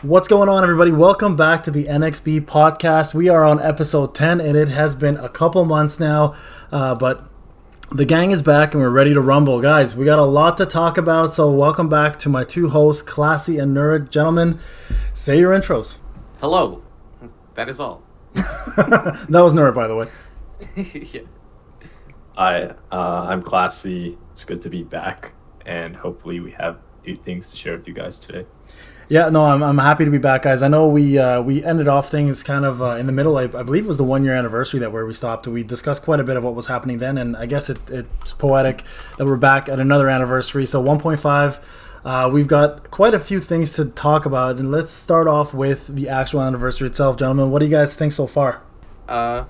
What's going on, everybody? Welcome back to the NXB podcast. We are on episode 10, and it has been a couple months now, but the gang is back, and we're ready to rumble. Guys, we got a lot to talk about, so welcome back to my two hosts, Classy and Noorret. Gentlemen, say your intros. Hello. That is all. That was Noorret, by the way. Yeah. I'm Classy. It's good to be back, and hopefully we have new things to share with you guys today. Yeah, no, I'm happy to be back, guys. I know we ended off things kind of in the middle. I believe it was the 1 year anniversary where we stopped. We discussed quite a bit of what was happening then, and I guess it's poetic that we're back at another anniversary. So 1.5, we've got quite a few things to talk about, and let's start off with the actual anniversary itself, gentlemen. What do you guys think so far?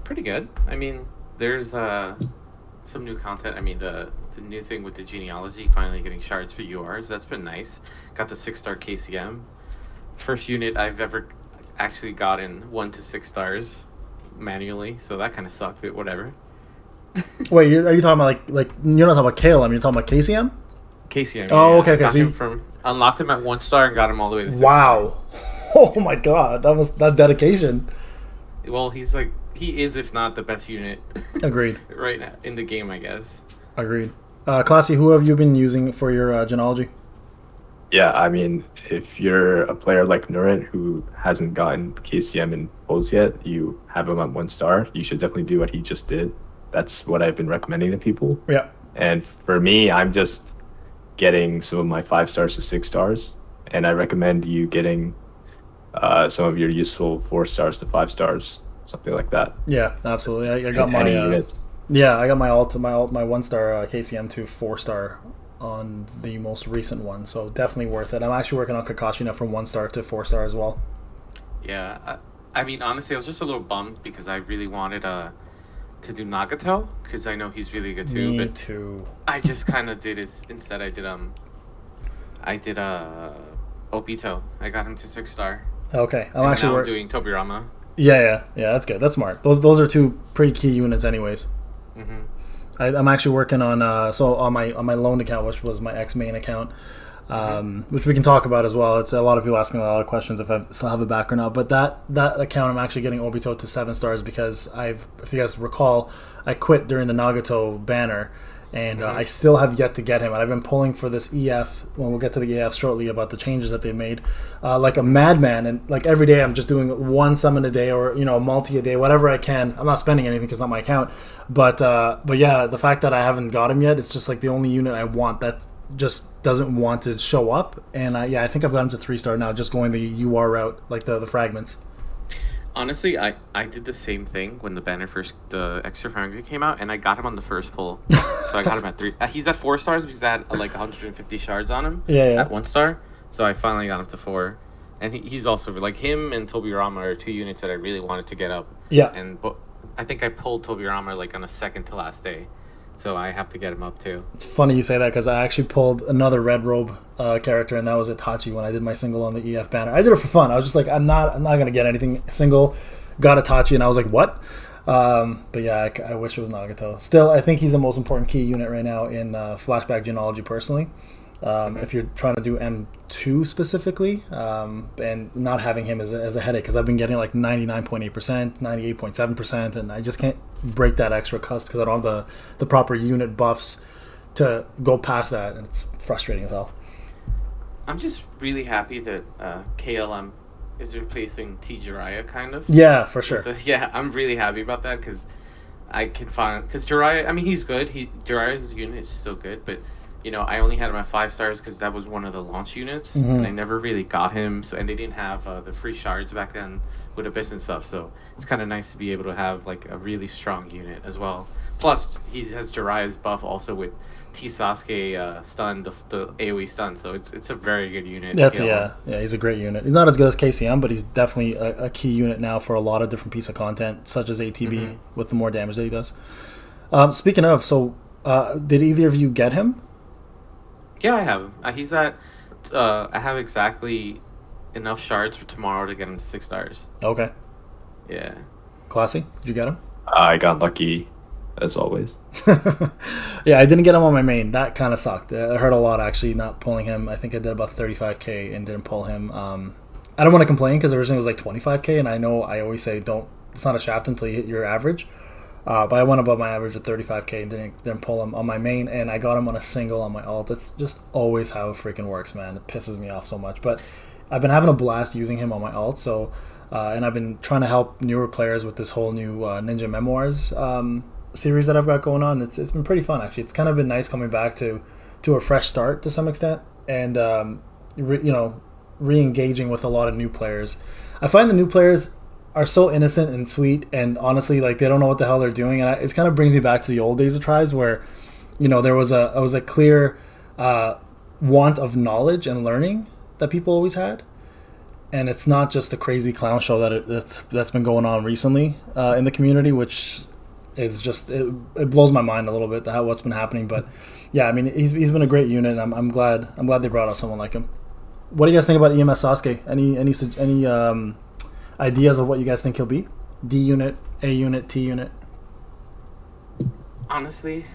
Pretty good. I mean, there's some new content. I mean, the new thing with the genealogy, finally getting shards for URs. That's been nice. Got the 6-star KCM. First unit I've ever actually gotten 1 to 6 stars manually, so that kind of sucked, but whatever. Wait, are you talking about like you're not talking about KLM, you're talking about KCM? KCM. Oh, yeah. okay. Got So him unlocked him at 1 star and got him all the way to 6 wow. Oh my God, that's dedication. star. Well, he is, if not the best unit Agreed. right now in the game, I guess. Agreed. Classy, who have you been using for your genealogy? Yeah, I mean, if you're a player like Noorret who hasn't gotten KCM in polls yet, you have him at 1 star. You should definitely do what he just did. That's what I've been recommending to people. Yeah. And for me, I'm just getting some of my 5 stars to 6 stars, and I recommend you getting some of your useful 4 stars to 5 stars, something like that. Yeah, absolutely. I got Any my units. I got my 1-star KCM to 4-star on the most recent one, so definitely worth it. I'm actually working on Kakashi now from 1 star to 4-star as well. Yeah, I mean, honestly, I was just a little bummed because I really wanted to do Nagato because I know he's really good too. Me but too. I just kind of did it instead. I did Obito. I got him to 6-star. Okay, I'm actually doing Tobirama. Yeah. That's good. That's smart. Those are two pretty key units, anyways. Mm-hmm. I'm actually working on on my loaned account, which was my ex main account, which we can talk about as well. It's a lot of people asking a lot of questions if I still have it back or not. But that account, I'm actually getting Obito to 7 stars because if you guys recall, I quit during the Nagato banner, and I still have yet to get him. And I've been pulling for this EF. Well, we'll get to the EF shortly about the changes that they made, like a madman. And like every day, I'm just doing 1 summon a day or multi a day, whatever I can. I'm not spending anything because it's not my account. But yeah, the fact that I haven't got him yet, it's just like the only unit I want that just doesn't want to show up. And I think I've got him to 3-star now, just going the UR route, like the fragments. Honestly, I did the same thing when the extra Fahrenheit came out, and I got him on the first pull. So I got him at 3. He's at 4 stars because I had like 150 shards on him. Yeah. At 1 star. So I finally got him to 4. And he's also like him and Tobirama are 2 units that I really wanted to get up. Yeah. But I think I pulled Tobirama like on the second to last day. So I have to get him up too. It's funny you say that because I actually pulled another red robe character, and that was Itachi when I did my single on the EF banner. I did it for fun. I was just like, I'm not gonna get anything single. Got Itachi, and I was like, what? But yeah, I wish it was Nagato. Still, I think he's the most important key unit right now in flashback genealogy personally. If you're trying to do M2 specifically, and not having him as a headache, because I've been getting like 99.8%, 98.7%, and I just can't break that extra cusp because I don't have the proper unit buffs to go past that, and it's frustrating as hell. I'm just really happy that KLM is replacing T. Jiraiya, kind of. Yeah, for sure. Yeah, I'm really happy about that because I can find... Because Jiraiya, I mean, he's good. Jiraiya's unit is still good, but... I only had him at 5 stars because that was one of the launch units, and I never really got him. And they didn't have the free shards back then with Abyss and stuff. So it's kind of nice to be able to have like a really strong unit as well. Plus, he has Jiraiya's buff also with T Sasuke stun, the AOE stun. So it's a very good unit. Yeah, he's a great unit. He's not as good as KCM, but he's definitely a key unit now for a lot of different pieces of content, such as ATB with the more damage that he does. Speaking of, so did either of you get him? Yeah, I have him. He's at. I have exactly enough shards for tomorrow to get him to 6 stars. Okay. Yeah. Classy, did you get him? I got lucky, as always. Yeah, I didn't get him on my main. That kind of sucked. I hurt a lot actually not pulling him. I think I did about 35k and didn't pull him. I don't want to complain because originally it was like 25k, and I know I always say don't. It's not a shaft until you hit your average. But I went above my average at 35k and didn't pull him on my main, and I got him on a single on my alt. That's just always how it freaking works, man. It pisses me off so much. But I've been having a blast using him on my alt. So, and I've been trying to help newer players with this whole new Ninja Memoirs series that I've got going on. It's been pretty fun actually. It's kind of been nice coming back to a fresh start to some extent, and re-engaging with a lot of new players. I find the new players are so innocent and sweet, and honestly, like, they don't know what the hell they're doing, and it kind of brings me back to the old days of Tribes, where there was a clear want of knowledge and learning that people always had, and it's not just the crazy clown show that's been going on recently in the community, which is just it blows my mind a little bit what's been happening. But yeah, I mean, he's been a great unit, and I'm glad they brought out someone like him. What do you guys think about EMS Sasuke? Any ideas of what you guys think he'll be? D unit, A unit, T unit? Honestly,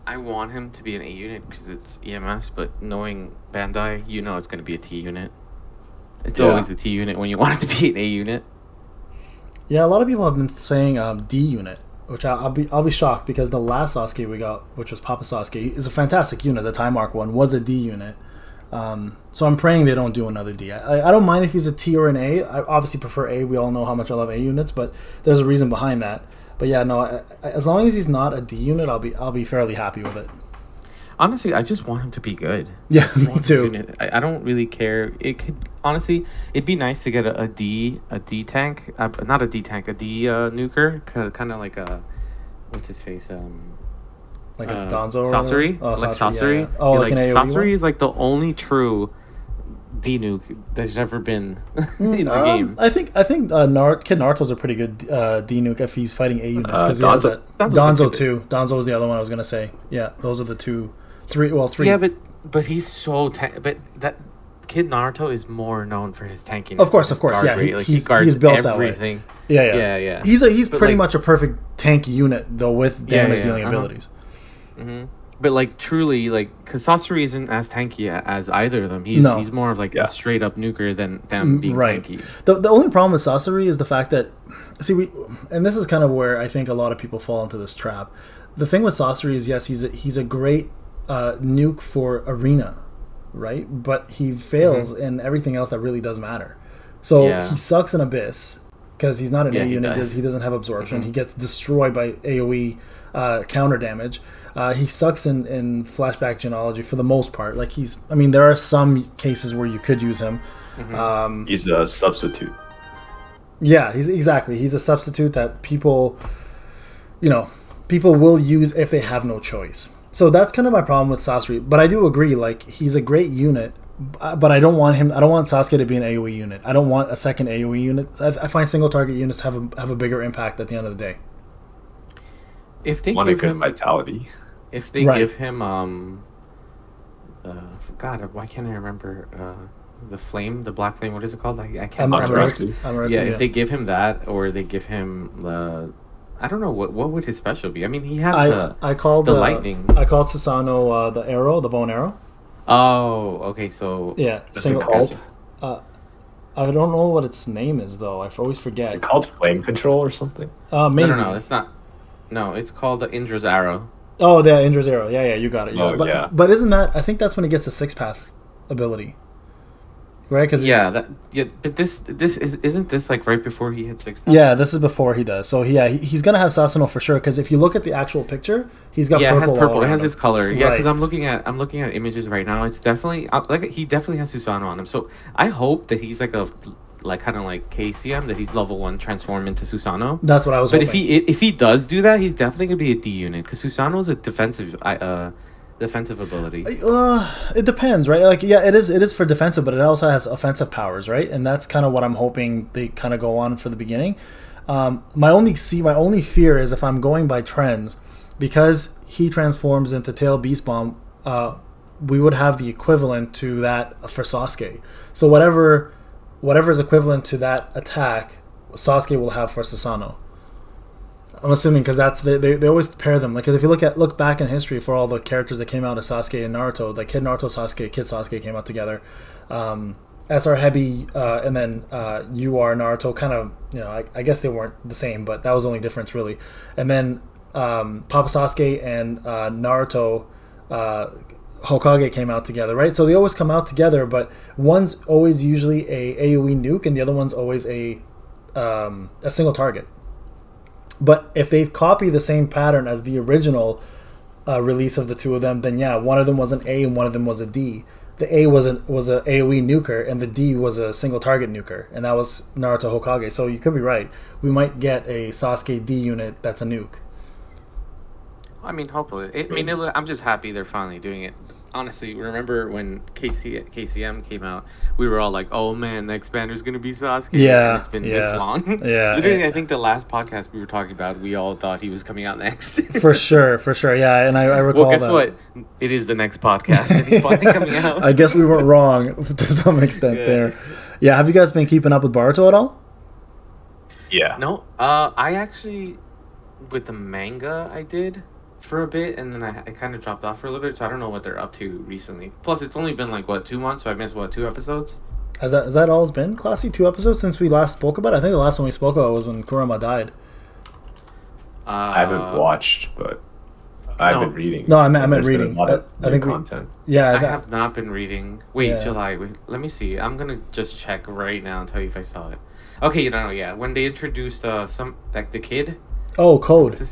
I want him to be an A unit because it's EMS, but knowing Bandai, it's going to be a T unit. It's always a T unit when you want it to be an A unit. Yeah, a lot of people have been saying D unit, which I'll be shocked, because the last Sasuke we got, which was Papa Sasuke, is a fantastic unit. The Time Mark one was a D unit. So I'm praying they don't do another D. I don't mind if he's a T or an A. I obviously prefer A. We all know how much I love A units, but there's a reason behind that. But yeah, no, as long as he's not a D unit, I'll be fairly happy with it. Honestly, I just want him to be good. Yeah, me too. I don't really care. It'd be nice to get a D tank, not a D tank, a D nuker, kind of like a, what's his face, like a Donzo? Sasori? Oh, like Sasori, Sasori? yeah. Oh, like an AoE Sasori one? is like the only true D-nuke there's ever been in the game. I think Kid Naruto's a pretty good D-nuke if he's fighting A units. Donzo too. Donzo was the other one I was going to say. Yeah, those are the three. Yeah, but he's so... but that Kid Naruto is more known for his tankiness. Of course. Yeah, he guards built everything. That way. Yeah. He's pretty much a perfect tank unit, though, with damage dealing abilities. Mm-hmm. But like truly, like, because Sasori isn't as tanky as either of them. He's more of like a straight up nuker than them being tanky. The only problem with Sasori is the fact that, and this is kind of where I think a lot of people fall into this trap. The thing with Sasori is, yes, he's a great nuke for arena, right? But he fails in everything else that really does matter. So he sucks in Abyss because he's not an A unit. He doesn't have absorption. He gets destroyed by AoE counter damage. He sucks in flashback genealogy for the most part. Like, there are some cases where you could use him. He's a substitute. Yeah, he's a substitute that people will use if they have no choice. So that's kind of my problem with Sasori. But I do agree, like, he's a great unit, but I don't want Sasuke to be an AoE unit. I don't want a second AoE unit. I find single target units have a bigger impact at the end of the day. If they give him vitality. If they give him God, why can't I remember the black flame? What is it called? I can't remember. If they give him that, or they give him I don't know what would his special be. I mean, he has the lightning. I called Susanoo the arrow, the bow and arrow. Oh, okay. So yeah, single. I don't know what its name is though. I always forget. Is it called flame control or something? Maybe. No, it's not. No, it's called the Indra's arrow. Oh, the Indra's arrow. Yeah, you got it. Yeah. But isn't that? I think that's when he gets the six path ability. Right? But isn't this like right before he hits six path? Yeah, this is before he does. So he's gonna have Susanoo for sure. Because if you look at the actual picture, he's got purple. It has purple. It has his his color. Yeah, because I'm looking at images right now. It's definitely he definitely has Susanoo on him. So I hope that he's like kind of like KCM, that he's level 1 transform into Susanoo. That's what I was hoping. But if he does do that, he's definitely gonna be a D unit, because Susanoo is a defensive ability. It depends, right? Like, yeah, it is for defensive, but it also has offensive powers, right? And that's kind of what I'm hoping they kind of go on for the beginning. My only fear is if I'm going by trends, because he transforms into Tail Beast Bomb, we would have the equivalent to that for Sasuke. So whatever is equivalent to that attack, Sasuke will have for Susanoo. I'm assuming, because that's they always pair them. Like, if you look back in history for all the characters that came out of Sasuke and Naruto, like Kid Naruto, Kid Sasuke came out together. SR Heavy, and then you are Naruto. Kind of, I guess they weren't the same, but that was the only difference really. And then Papa Sasuke and Naruto Hokage came out together, right? So they always come out together, but one's always usually a AoE nuke, and the other one's always a single target. But if they copy the same pattern as the original release of the two of them, then yeah, one of them was an A and one of them was a D. The A was a AoE nuker, and the D was a single target nuker, and that was Naruto Hokage. So you could be right. We might get a Sasuke D unit that's a nuke. I mean, hopefully. I'm just happy they're finally doing it. Honestly, remember when KCM came out, we were all like, "Oh man, the expander's gonna be Sasuke." Yeah, and it's been this long. Yeah, literally, I think the last podcast we were talking about, we all thought he was coming out next. for sure. Yeah, and I recall. Well, guess what? It is the next podcast. And he's finally coming out. I guess we weren't wrong to some extent there. Yeah, have you guys been keeping up with Boruto at all? Yeah. No, I actually, with the manga, I did for a bit, and then I kind of dropped off for a little bit, so I don't know what they're up to recently. Plus, it's only been like 2 months, so I missed 2 episodes. Has that all been, Classy? 2 episodes since we last spoke about it? I think the last one we spoke about was when Kurama died. I haven't watched, but I've been reading. No, I meant reading. Been a lot of I think content. I have not been reading. Wait, July. Wait, let me see. I'm gonna just check right now and tell you if I saw it. Okay, when they introduced the kid. Oh, Code.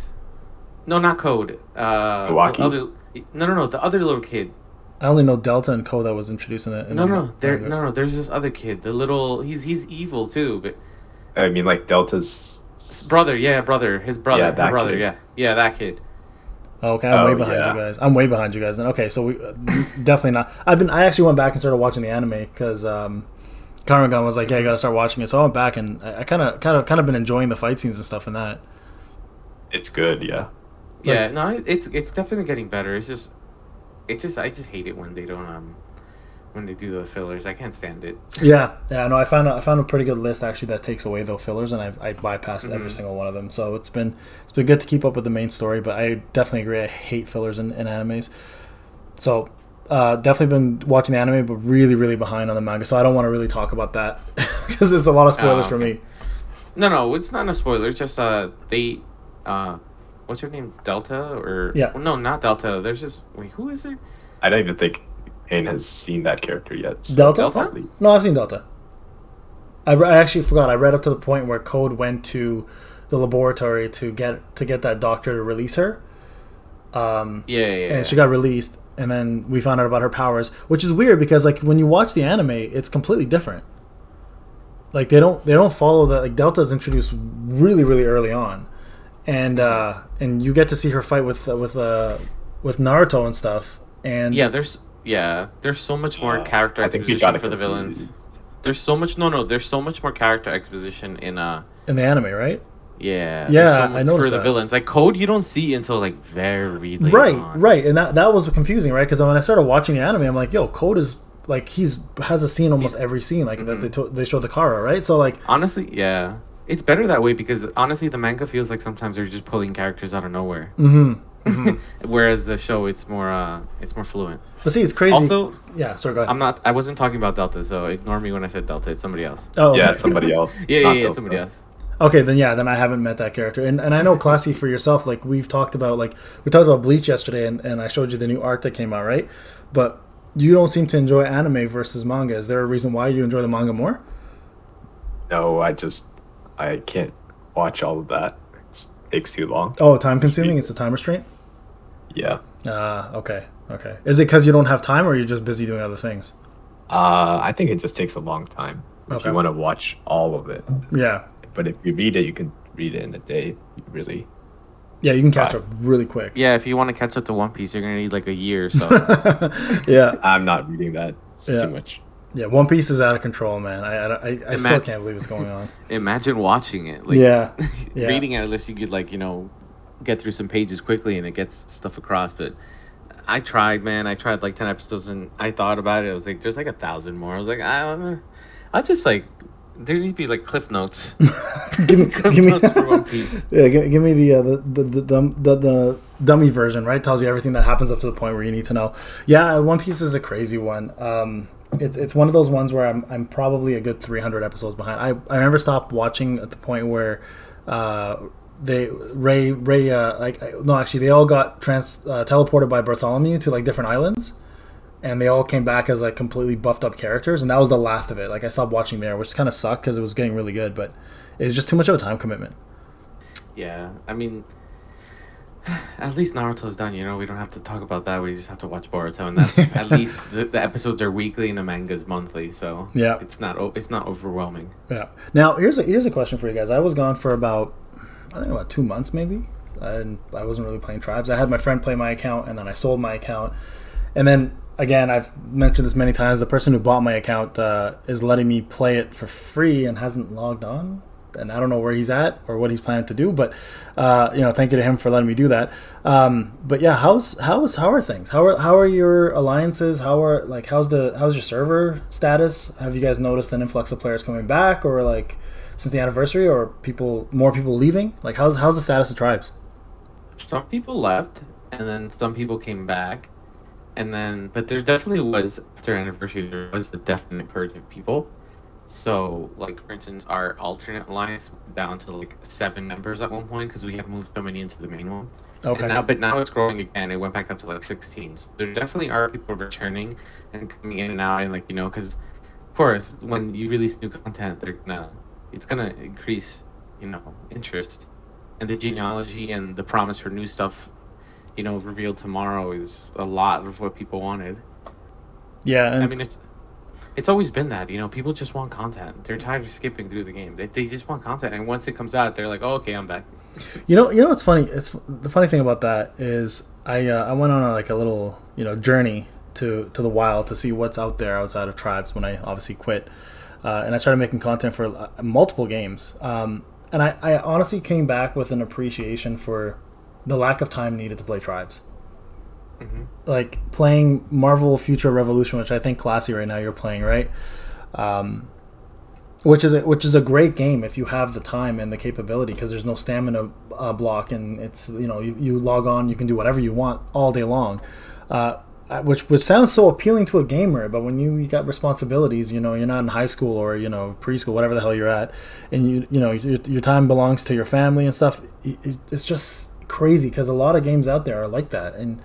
No, not Code. Milwaukee? No, the other little kid. I only know Delta and Code that was introduced in it. No. There's this other kid. The little, he's evil too, but. I mean, like Delta's brother. Yeah, brother. His brother. Yeah, that brother. kid. Yeah, that kid. Okay, I'm way behind you guys. I'm way behind you guys. Then okay, so we definitely not. I actually went back and started watching the anime because Karagan was like, "Yeah, you gotta start watching it." So I went back and I kind of been enjoying the fight scenes and stuff in that. It's good, yeah. Yeah, no, it's definitely getting better. I just hate it when they don't when they do the fillers. I can't stand it. Yeah. No, I found a pretty good list actually that takes away the fillers, and I bypassed every single one of them. So it's been good to keep up with the main story, but I definitely agree. I hate fillers in animes. So definitely been watching the anime, but really, really behind on the manga. So I don't want to really talk about that because it's a lot of spoilers for me. No, it's not a spoiler. It's just they. What's her name? Delta or Well, no, not Delta. There's just who is it? I don't even think Payne has seen that character yet. So Delta? No, I've seen Delta. I actually forgot. I read up to the point where Code went to the laboratory to get that doctor to release her. And she got released, and then we found out about her powers, which is weird because like when you watch the anime, it's completely different. Like they don't follow the Delta's introduced really, really early on. And you get to see her fight with Naruto and stuff. And there's so much more character exposition for the villains. There's so much more character exposition in the anime, right? Yeah. Yeah, I noticed for the villains. Like Code, you don't see until like very late on. Right, and that was confusing, right? Because when I started watching the anime, I'm like, yo, Code is like has a scene almost every scene, like that they show the Kara, right? So like honestly, yeah. It's better that way because honestly, the manga feels like sometimes they're just pulling characters out of nowhere. Whereas the show, it's more fluent. But see, it's crazy. Also, sorry, go ahead. I wasn't talking about Delta, so ignore me when I said Delta. It's somebody else. Oh, okay. Yeah, it's somebody else. yeah, somebody else. Okay, then I haven't met that character, and I know Classy for yourself. Like we talked about Bleach yesterday, and I showed you the new art that came out, right? But you don't seem to enjoy anime versus manga. Is there a reason why you enjoy the manga more? No, I can't watch all of that. It takes too long. Oh, time consuming? It's a time restraint? Yeah. Okay. Is it because you don't have time or you're just busy doing other things? I think it just takes a long time if you want to watch all of it. Yeah. But if you read it, you can read it in a day. Really. Yeah, you can catch up really quick. Yeah, if you want to catch up to One Piece, you're going to need like a year or so. Yeah. I'm not reading that. It's too much. Yeah, One Piece is out of control, man. I still can't believe what's going on. Imagine watching it. Like, reading it, at least you could get through some pages quickly and it gets stuff across. But I tried, man. I tried like 10 episodes and I thought about it. I was like, there's like 1,000 more. I was like, I'll just like, there needs to be like cliff notes. give me notes for One Piece. Yeah, give me the dummy version, right? Tells you everything that happens up to the point where you need to know. Yeah, One Piece is a crazy one. it's one of those ones where I'm probably a good 300 episodes behind. I remember stopped watching at the point where they Ray like no, actually they all got teleported by Bartholomew to like different islands, and they all came back as like completely buffed up characters, and that was the last of it. Like I stopped watching there, which kind of sucked because it was getting really good, but it was just too much of a time commitment. Yeah, I mean, at least Naruto's done. We don't have to talk about that. We just have to watch Boruto, and that's at least the episodes are weekly and the manga's monthly. So Yeah. it's not overwhelming. Yeah. Now here's a question for you guys. I was gone for about 2 months maybe, and I wasn't really playing Tribes. I had my friend play my account, and then I sold my account, and then again I've mentioned this many times. The person who bought my account is letting me play it for free and hasn't logged on. And I don't know where he's at or what he's planning to do, but thank you to him for letting me do that. But yeah, how are things? How are your alliances? How's your server status? Have you guys noticed an influx of players coming back, or like since the anniversary, or more people leaving? Like how's the status of Tribes? Some people left, and then some people came back, but there definitely was, after anniversary, there was a definite purge of people. So, like, for instance, our alternate alliance went down to, like, 7 members at one point because we had moved so many into the main one. Okay. But now it's growing again. It went back up to, like, 16. So there definitely are people returning and coming in and out, and, like, because, of course, when you release new content, it's gonna increase, interest. And the genealogy and the promise for new stuff, revealed tomorrow is a lot of what people wanted. Yeah, and I mean, it's always been that, people just want content. They're tired of skipping through the game. They just want content, and once it comes out, they're like, "Oh, okay, I'm back." what's funny? It's the funny thing about that is I went on a little journey to the wild to see what's out there outside of Tribes when I obviously quit, and I started making content for multiple games. And I honestly came back with an appreciation for the lack of time needed to play Tribes. Mm-hmm. Like playing Marvel Future Revolution, which I think Classy right now you're playing, right? Which is a great game if you have the time and the capability, because there's no stamina block, and it's you log on, you can do whatever you want all day long, which sounds so appealing to a gamer. But when you got responsibilities, you're not in high school or preschool, whatever the hell you're at, and your time belongs to your family and stuff. It's just crazy because a lot of games out there are like that. And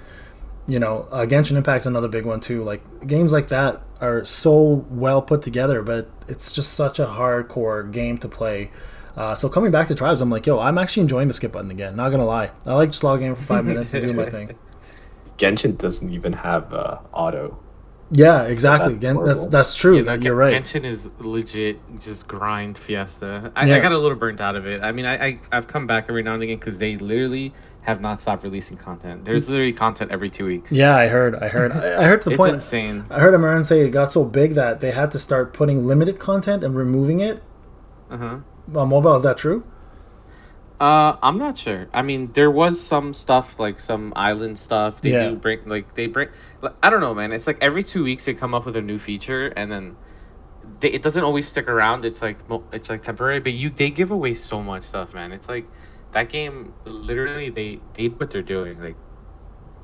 Genshin Impact's another big one too. Like games like that are so well put together, but it's just such a hardcore game to play. So coming back to Tribes, I'm like, I'm actually enjoying the skip button again. Not gonna lie, I like just logging in for 5 minutes and doing my thing. Genshin doesn't even have auto. Yeah, exactly. That's true. Yeah, you're right. Genshin is legit just grind fiesta. I got a little burnt out of it. I mean, I've come back every now and again because they literally have not stopped releasing content. There's literally content every 2 weeks. Yeah, I heard to the point. It's insane. I heard Amaran say it got so big that they had to start putting limited content and removing it. On mobile. Is that true? I'm not sure. I mean, there was some stuff, like some island stuff. They do bring, I don't know, man. It's like every 2 weeks they come up with a new feature, and then it doesn't always stick around. It's like temporary, but they give away so much stuff, man. It's like that game, literally, they know what they're doing. Like,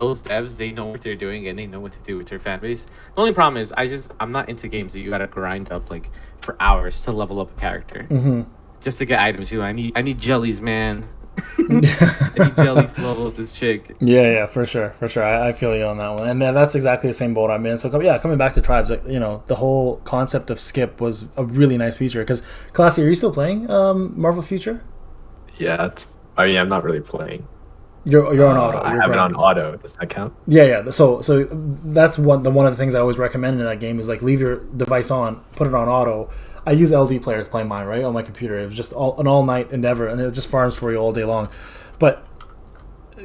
those devs, they know what they're doing, and they know what to do with their fan base. The only problem is, I'm not into games that you gotta grind up, like, for hours to level up a character. Mm-hmm. Just to get items, I need jellies, man. I need jellies to level up this chick. Yeah, for sure. I feel you on that one, and that's exactly the same boat I'm in. So coming back to Tribes, like, the whole concept of skip was a really nice feature. Because Classy, are you still playing Marvel Future? Yeah, I'm not really playing. You're on auto. I have it on auto. Does that count? Yeah. So that's one of the things I always recommend in that game is like leave your device on, put it on auto. I use LD players to play mine, right, on my computer. It was just an all-night endeavor, and it just farms for you all day long. But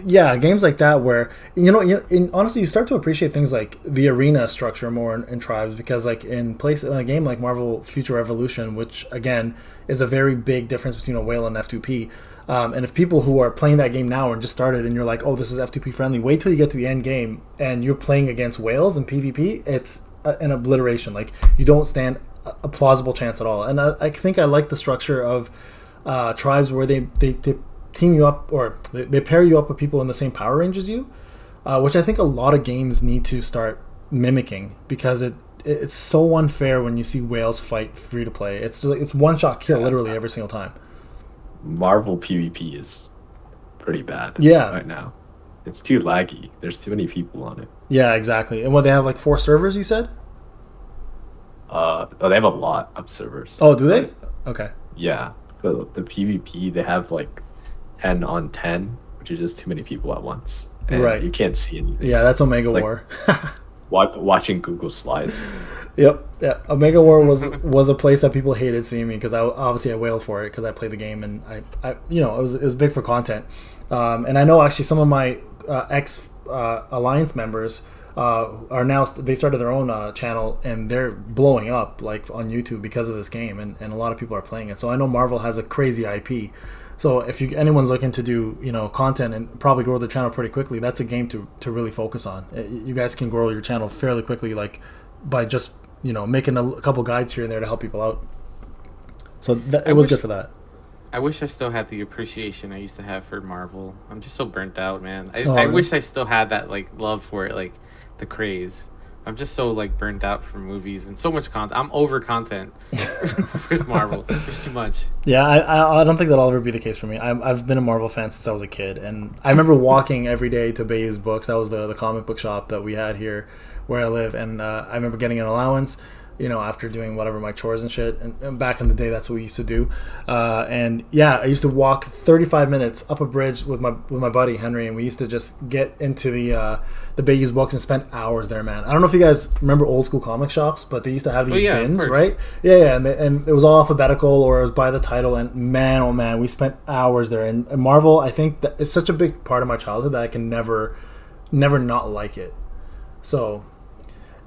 yeah, games like that where honestly, you start to appreciate things like the arena structure more in Tribes, because like in a game like Marvel Future Revolution, which again is a very big difference between a whale and F2P. And if people who are playing that game now and just started, and you're like, oh, this is F2P friendly, wait till you get to the end game and you're playing against whales in PvP. It's an obliteration. Like, you don't stand a plausible chance at all. And I think I like the structure of Tribes where they team you up, or they pair you up with people in the same power range as you, which I think a lot of games need to start mimicking, because it's so unfair when you see whales fight free to play. It's one shot kill literally every single time. Marvel PvP is pretty bad. Yeah. Right now, it's too laggy. There's too many people on it. Yeah, exactly. And what, they have like 4 servers, you said? They have a lot of servers. Oh, do they? Okay. Yeah, the PvP, they have like 10 on 10, which is just too many people at once. And Right. you can't see anything. Yeah, that's Omega It's like War. Watching Google Slides. Yep. Yeah. Omega War was a place that people hated seeing me because I wailed for it because I played the game, and I it was big for content. And I know actually some of my ex Alliance members are now, they started their own channel, and they're blowing up like on YouTube because of this game, and a lot of people are playing it. So I know Marvel has a crazy IP. So if anyone's looking to do content and probably grow their channel pretty quickly, that's a game to really focus on. You guys can grow your channel fairly quickly, like by just making a couple guides here and there to help people out. So it was good for that. I wish I still had the appreciation I used to have for Marvel. I'm just so burnt out, man. I Really? wish I still had that like love for it, like the craze. I'm just so like burnt out from movies and so much content. I'm over content with Marvel. There's too much. Yeah, I don't think that'll ever be the case for me. I've been a Marvel fan since I was a kid, and I remember walking every day to Bay's Books. That was the comic book shop that we had here where I live, and I remember getting an allowance, after doing whatever my chores and shit. And back in the day, that's what we used to do. And yeah, I used to walk 35 minutes up a bridge with my buddy Henry, and we used to just get into the Bay's Books and spend hours there, man. I don't know if you guys remember old school comic shops, but they used to have these bins, right? Yeah, and it was all alphabetical or it was by the title. And man, oh man, we spent hours there. And Marvel, I think that it's such a big part of my childhood that I can never not like it. So.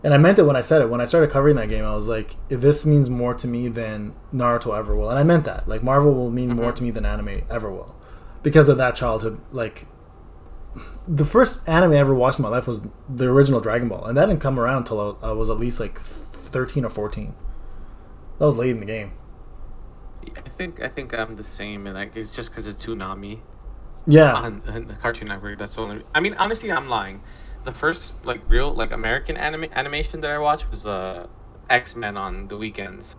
And I meant it when I said it. When I started covering that game, I was like, this means more to me than Naruto ever will. And I meant that. Like, Marvel will mean more to me than anime ever will. Because of that childhood. Like, the first anime I ever watched in my life was the original Dragon Ball. And that didn't come around until I was at least, like, 13 or 14. That was late in the game. I think I'm the same, and like it's just because of Toonami. Yeah. On the Cartoon Network. That's the only. I mean, honestly, I'm lying. The first real American animation that I watched was X-Men on the weekends.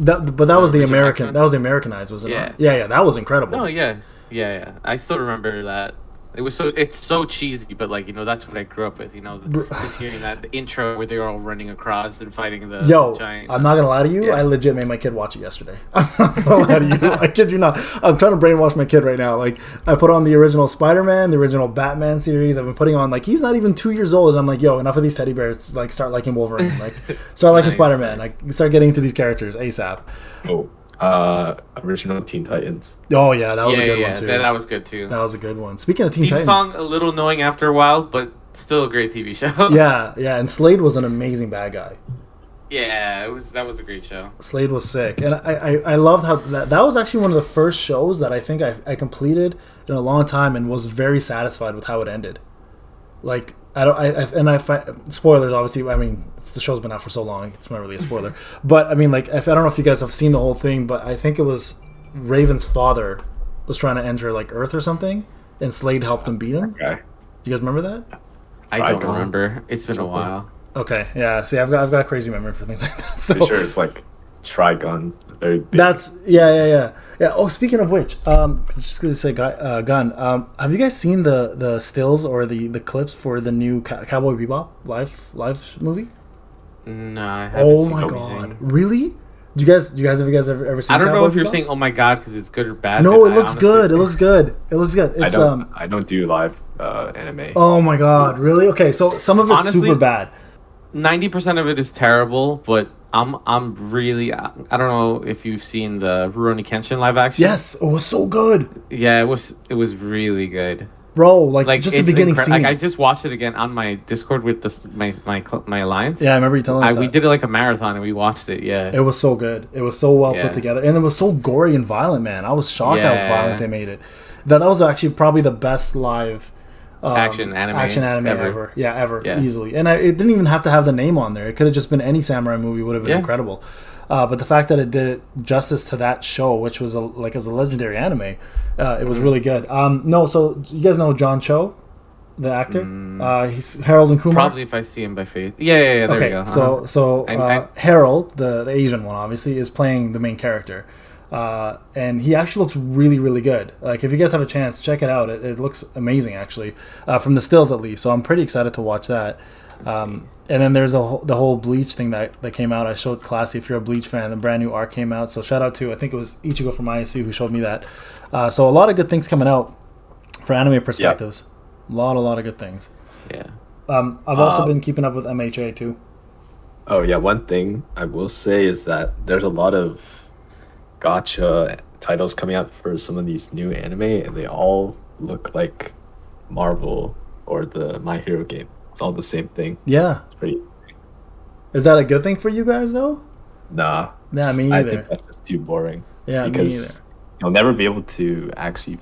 But that was the American. X-Men. That was the Americanized, wasn't Yeah. it? Yeah. That was incredible. No, yeah. I still remember that. It's so cheesy, but that's what I grew up with. Just hearing that the intro where they were all running across and fighting the giant. I'm not gonna lie to you. Yeah. I legit made my kid watch it yesterday. I'm not gonna lie to you. I kid you not. I'm trying to brainwash my kid right now. Like, I put on the original Spider-Man, the original Batman series. I've been putting on, like, he's not even 2 years old, and I'm like, yo, enough of these teddy bears. Like, start liking Wolverine. Like, start liking Nice. Spider-Man. Like, start getting into these characters ASAP. Original Teen Titans. Oh yeah, that was a good one too. That was good too. That was a good one. Speaking of Teen Theme Titans, song a little annoying after a while, but still a great TV show. yeah, and Slade was an amazing bad guy. Yeah, that was a great show. Slade was sick, and I loved how that was actually one of the first shows that I think I completed in a long time and was very satisfied with how it ended. Like, spoilers, obviously. I mean, the show's been out for so long, it's not really a spoiler. But I mean, like, I don't know if you guys have seen the whole thing, but I think it was Raven's father was trying to enter like Earth or something, and Slade helped him beat him. Okay. Do you guys remember that? I don't remember. It's been a while. Okay, yeah. See, I've got a crazy memory for things like that. So Pretty sure it's like Trigun. Very big. that's yeah. Oh, speaking of which, just gonna say gun. Have you guys seen the stills or the clips for the new Cowboy Bebop live movie? No, I haven't Oh seen my anything. god, really? Do you guys have you guys ever seen? I don't know Cowboy if you're Bebop? saying "oh my god" because it's good or bad. No, but it looks good. It looks good. It's I don't do live anime. Oh my god, really? Okay, so some of it's Honestly, super bad. 90% of it is terrible, but I'm really I don't know if you've seen the Rurouni Kenshin live action. Yes, it was so good, Yeah, it was really good. bro. Like just the it's beginning scene. Like, I just watched it again on my Discord with my alliance. Yeah, I remember you telling us We that. did it like a marathon and we watched it. Yeah. It was so good. It was so well Yeah. put together, and it was so gory and violent, man. I was shocked how Yeah. violent they made it. That was actually probably the best live action anime ever. Yeah, ever. Yeah. Easily. And it didn't even have to have the name on there. It could have just been any samurai movie. Would have been Yeah. incredible. But the fact that it did justice to that show, which was as a legendary anime, it was really good. So you guys know John Cho, the actor. He's Harold and Kumar. Probably if I see him by face. Yeah. There we go. So Harold, the Asian one, obviously, is playing the main character. And he actually looks really, really good. Like, if you guys have a chance, check it out. It looks amazing, actually, from the stills at least. So I'm pretty excited to watch that. And then there's the whole Bleach thing that came out. I showed Classy, if you're a Bleach fan, the brand new arc came out. So shout out to, I think it was Ichigo from ISU who showed me that. So a lot of good things coming out for anime perspectives. Yep. A lot of good things. Yeah. I've also been keeping up with MHA too. Oh yeah, one thing I will say is that there's a lot of gacha titles coming out for some of these new anime, and they all look like Marvel or the My Hero game. It's all the same thing. Yeah. It's pretty. Is that a good thing for you guys though? Nah. Nah, me I either. think that's just too boring. Yeah, because me either. You'll never be able to actually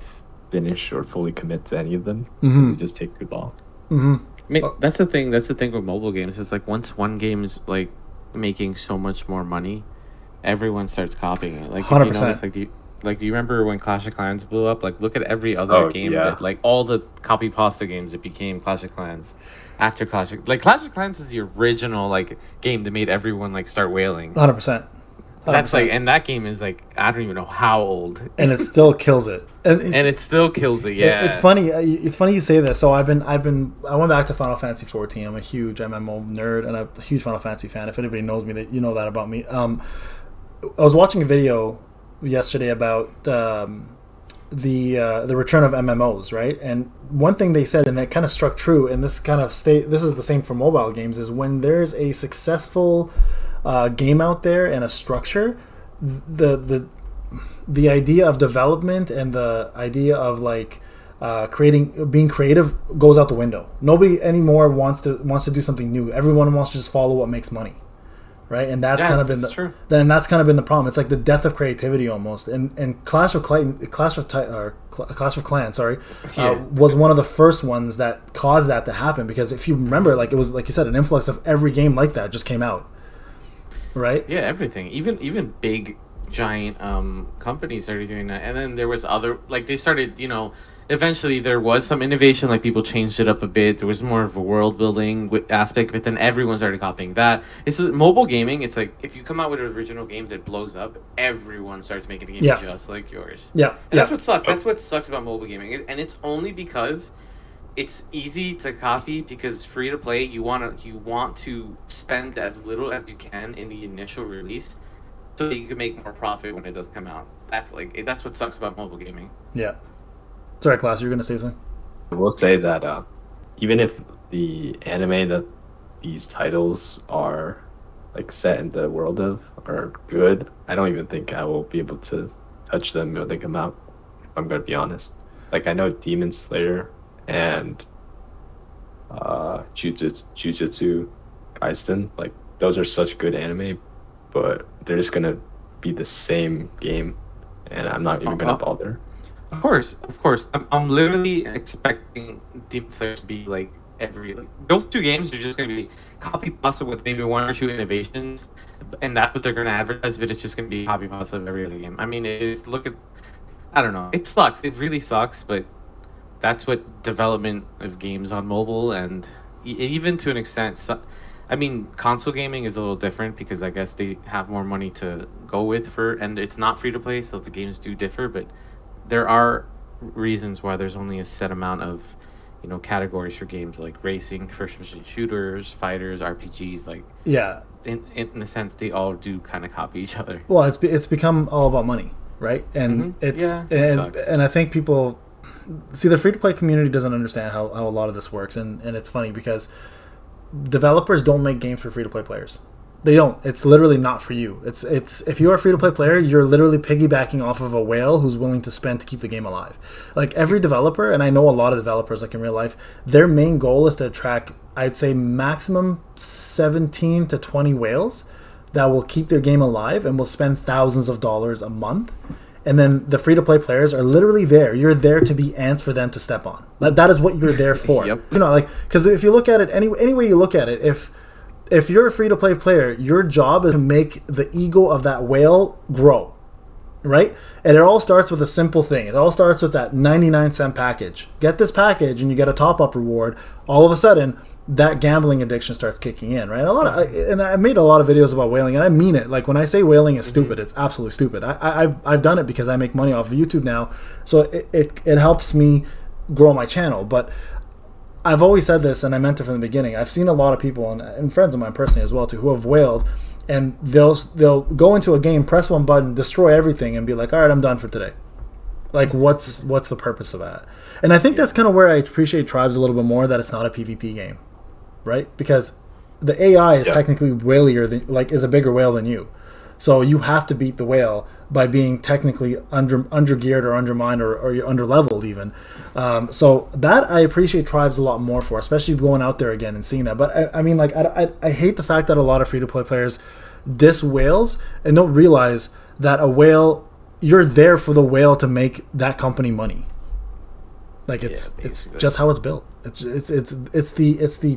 finish or fully commit to any of them. Mm-hmm. They just take too long. Mm-hmm. I mean, that's the thing. That's the thing with mobile games. It's like once one game is like making so much more money, everyone starts copying it. Like 100%. You notice, do you remember when Clash of Clans blew up? Like, look at every other game that, like, all the copy pasta games that became Clash of Clans after Clash of Clans is the original like game that made everyone like start wailing. 100%. That's like, and that game is like, I don't even know how old, and it still kills it, and it still kills it. Yeah, it's funny. It's funny you say this. So I went back to Final Fantasy 14. I'm a huge MMO nerd and a huge Final Fantasy fan. If anybody knows me, that you know that about me. I was watching a video yesterday about the return of MMOs, right? And one thing they said, and that kind of struck true, and this is the same for mobile games, is when there's a successful game out there and a structure, the idea of development and the idea of like being creative goes out the window. Nobody anymore wants to do something new. Everyone wants to just follow what makes money, right? And that's kind of been the problem. It's like the death of creativity almost. And Clash of Clans, was one of the first ones that caused that to happen, because if you remember, like, it was like you said, an influx of every game like that just came out. Right. Yeah, everything. Even big giant companies started doing that, and then there was other, like, they started, eventually there was some innovation, like people changed it up a bit. There was more of a world building aspect, but then everyone started copying that. It's mobile gaming. It's like if you come out with an original game that blows up, everyone starts making a game just like yours. Yeah. And that's what sucks. That's what sucks about mobile gaming, and it's only because it's easy to copy, because free to play, you want to spend as little as you can in the initial release, so that you can make more profit when it does come out. That's what sucks about mobile gaming. Yeah. Sorry, Class, you were gonna say something? I will say that even if the anime that these titles are like set in the world of are good, I don't even think I will be able to touch them when they come out, if I'm gonna be honest. Like, I know Demon Slayer and Jujutsu Kaisen, like, those are such good anime, but they're just gonna be the same game, and I'm not even gonna bother. Of course. I'm literally expecting Demon Slayer to be like those two games are just gonna be copy pasta with maybe one or two innovations, and that's what they're gonna advertise. But it's just gonna be copy pasta of every other game. I mean, I don't know. It sucks. It really sucks, but that's what development of games on mobile, and even to an extent, I mean, console gaming is a little different, because I guess they have more money to go with and it's not free to play, so the games do differ. But there are reasons why there's only a set amount of, categories for games, like racing, first-person shooters, fighters, RPGs. Like, yeah, in a sense, they all do kind of copy each other. Well, it's become all about money, right? And and I think people see, the free-to-play community doesn't understand how a lot of this works, and it's funny because developers don't make games for free-to-play players. They don't. It's literally not for you. It's if you're a free-to-play player, you're literally piggybacking off of a whale who's willing to spend to keep the game alive. Like, every developer, and I know a lot of developers, like in real life, their main goal is to attract, I'd say, maximum 17 to 20 whales that will keep their game alive and will spend thousands of dollars a month. And then the free-to-play players are literally there. You're there to be ants for them to step on. That is what you're there for. Yep. Because if you look at it, any way you look at it, if you're a free-to-play player, your job is to make the ego of that whale grow. right? And it all starts with a simple thing. It all starts with that 99-cent package. Get this package and you get a top-up reward. All of a sudden, that gambling addiction starts kicking in, right? And I made a lot of videos about whaling, and I mean it. Like, when I say whaling is stupid, it's absolutely stupid. I've done it because I make money off of YouTube now, so it helps me grow my channel. But I've always said this, and I meant it from the beginning. I've seen a lot of people, and friends of mine personally as well too, who have whaled, and they'll go into a game, press one button, destroy everything, and be like, all right, I'm done for today. Like, what's the purpose of that? And I think that's kind of where I appreciate Tribes a little bit more, that it's not a PvP game, right? Because the AI is technically whalier than, like, is a bigger whale than you. So you have to beat the whale by being technically under geared or undermined or you're under leveled even. So that I appreciate Tribes a lot more for, especially going out there again and seeing that. But I mean, like, I hate the fact that a lot of free to play players diss whales and don't realize that a whale, you're there for the whale to make that company money. Like, it's just how it's built. It's the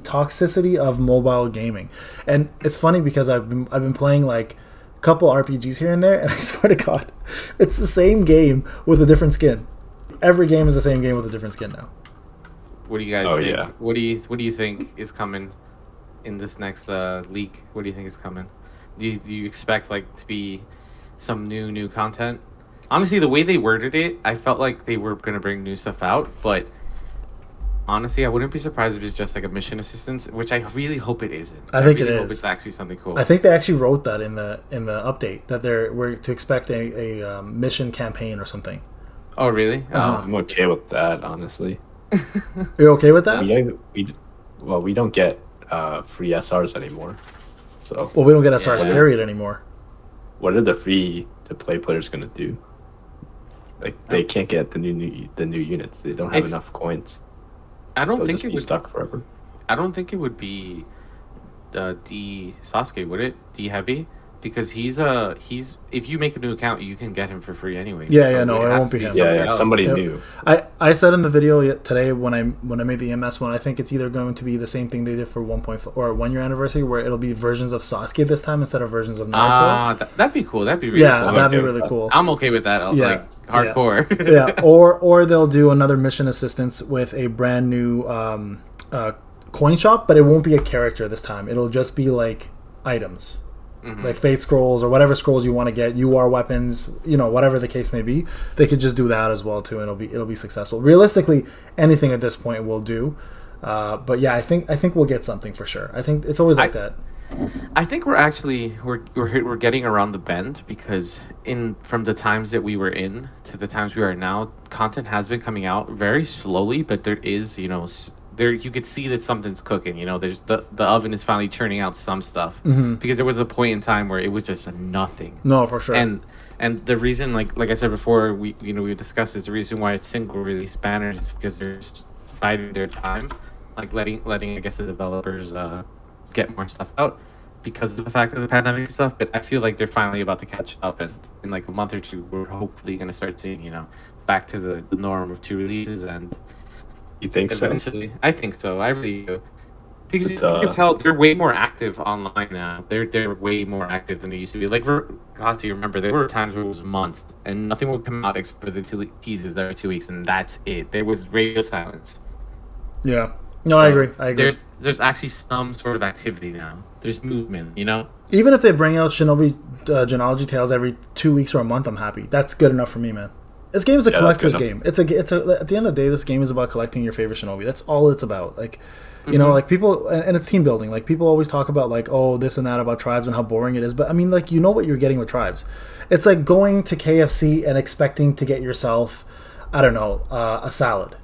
toxicity of mobile gaming. And it's funny because I've been playing like couple RPGs here and there, and I swear to God, it's the same game with a different skin. Every game is the same game with a different skin now. What do you guys think? Yeah. What do you think is coming in this next leak? What do you think is coming? Do you expect like to be some new content? Honestly, the way they worded it, I felt like they were gonna bring new stuff out, but honestly, I wouldn't be surprised if it's just like a mission assistance, which I really hope it isn't. I think really it hope is. it's actually something cool. I think they actually wrote that in the update that we're to expect a mission campaign or something. Oh, really? I'm okay with that, honestly. You're okay with that? We don't get free SRs anymore. So Well, we don't get SRs period anymore. what are the free to play players gonna do? Like, they can't get the new units. They don't have enough coins. I don't They'll think just it be would. stuck forever. I don't think it would be D Sasuke, would it? D Heavy, because he's if you make a new account, you can get him for free anyway. Yeah, So no, it has won't to be him. Yeah, else. somebody Yep. new. I said in the video today when I made the EMS one, I think it's either going to be the same thing they did for 1.4 or 1 year anniversary, where it'll be versions of Sasuke this time instead of versions of Naruto. That'd be cool. That'd be really cool. That'd be okay really with cool. I'm okay with that. Like hardcore. Yeah, or they'll do another mission assistance with a brand new coin shop, but it won't be a character this time. It'll just be like items. Like fate scrolls or whatever scrolls you want to get, UR weapons, whatever the case may be. They could just do that as well too, and it'll be successful. Realistically, anything at this point will do. But yeah, I think we'll get something for sure. I think it's always like that. I think we're getting around the bend, because from the times that we were in to the times we are now, content has been coming out very slowly, but there is there you could see that something's cooking. There's the oven is finally churning out some stuff, because there was a point in time where it was just nothing. No, for sure. And the reason, like I said before, we discussed is the reason why it's single release banners is because they're biding their time, like letting I guess the developers get more stuff out because of the fact of the pandemic and stuff. But I feel like they're finally about to catch up, and in like a month or two, we're hopefully going to start seeing back to the norm of 2 releases. And You think eventually, I think so. I really do. Because you But, can tell they're way more active online now. They're way more active than they used to be. Like, God, do you remember? There were times where it was months and nothing would come out except for the teasers every 2 weeks, and that's it. There was radio silence. Yeah. No, I agree. There's actually some sort of activity now. There's movement, Even if they bring out Shinobi Genealogy Tales every 2 weeks or a month, I'm happy. That's good enough for me, man. This game is a collector's game. It's a at the end of the day, this game is about collecting your favorite Shinobi. That's all it's about. Like, like people, and it's team building. Like, people always talk about like, oh, this and that about Tribes and how boring it is. But I mean, like, what you're getting with Tribes. It's like going to KFC and expecting to get yourself, I don't know, a salad.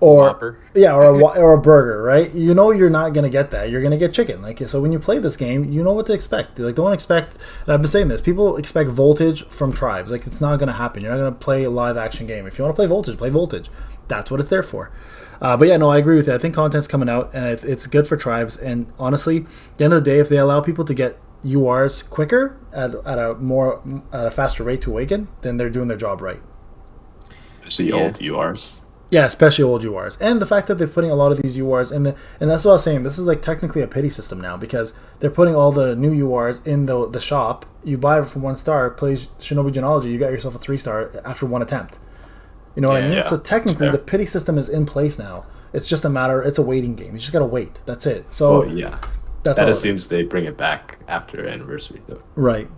Or Whopper. Yeah, or a burger, right? You're not gonna get that. You're gonna get chicken. Like, so when you play this game, you know what to expect. Like, don't expect. And I've been saying this. People expect Voltage from Tribes. Like, it's not gonna happen. You're not gonna play a live action game. If you want to play Voltage, play Voltage. That's what it's there for. But yeah, no, I agree with you. I think content's coming out, and it's good for Tribes. And honestly, at the end of the day, if they allow people to get URs quicker at a faster rate to awaken, then they're doing their job right. Especially old URs. Yeah, especially old URs, and the fact that they're putting a lot of these URs in and that's what I was saying. This is like technically a pity system now because they're putting all the new URs in the shop. You buy it for 1 star, plays Shinobi Genealogy, you got yourself a 3-star after 1 attempt. You know what I mean? Yeah, so technically, the pity system is in place now. It's just a matter. It's a waiting game. You just gotta wait. That's it. So that assumes they bring it back after anniversary, though. Right.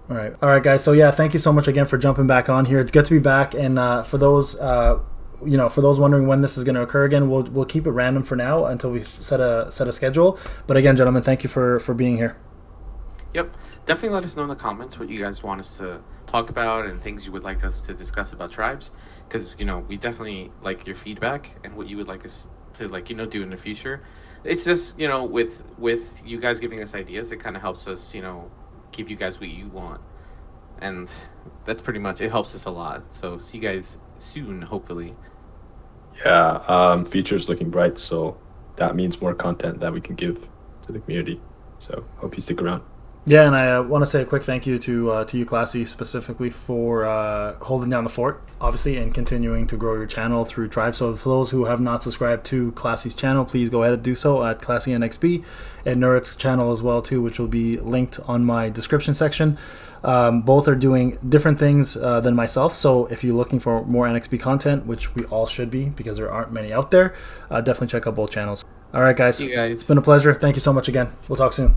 All right, guys. So yeah, thank you so much again for jumping back on here. It's good to be back, and for those for those wondering when this is going to occur again, we'll keep it random for now until we set a schedule. But again, gentlemen, thank you for being here. Yep, definitely let us know in the comments what you guys want us to talk about and things you would like us to discuss about tribes, because we definitely like your feedback and what you would like us to do in the future. It's just with you guys giving us ideas, it kind of helps us give you guys what you want, and that's pretty much it. Helps us a lot. So see you guys soon, hopefully. Yeah, future's looking bright, so that means more content that we can give to the community. So hope you stick around. Yeah, and I want to say a quick thank you to you, Classy, specifically for holding down the fort, obviously, and continuing to grow your channel through Tribe. So for those who have not subscribed to Classy's channel, please go ahead and do so at ClassyNXB, and Noorret's channel as well, too, which will be linked on my description section. Both are doing different things than myself, so if you're looking for more NXP content, which we all should be because there aren't many out there, definitely check out both channels. All right, guys. See you guys. It's been a pleasure. Thank you so much again. We'll talk soon.